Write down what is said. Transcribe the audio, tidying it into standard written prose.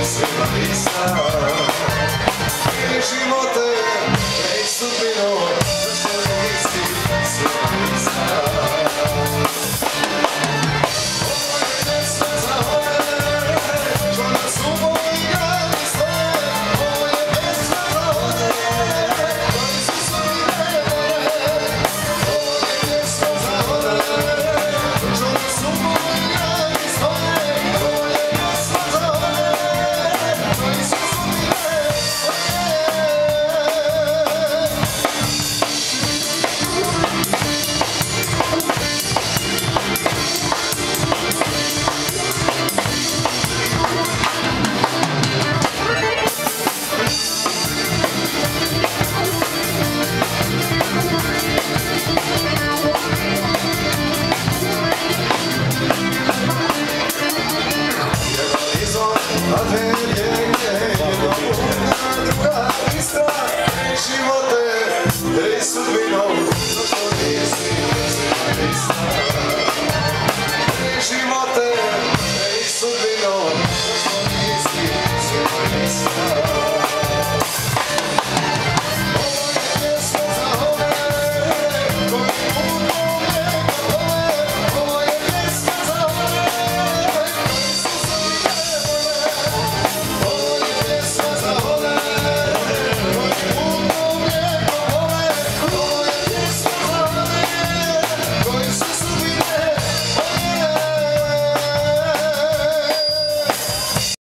svima ista. Ej živote, ej sudbino, zašto nisi svima ista? Ovo je pjesma za one, što nas u moji grani stoje. Ovo je pjesma za one, koji su sudbine. Ovo je pjesma za one, što nas u moji grani stoje. Ovo je pjesma za one, koji su sudbine. Živote, ej sudbino, zašto nisi svima ista?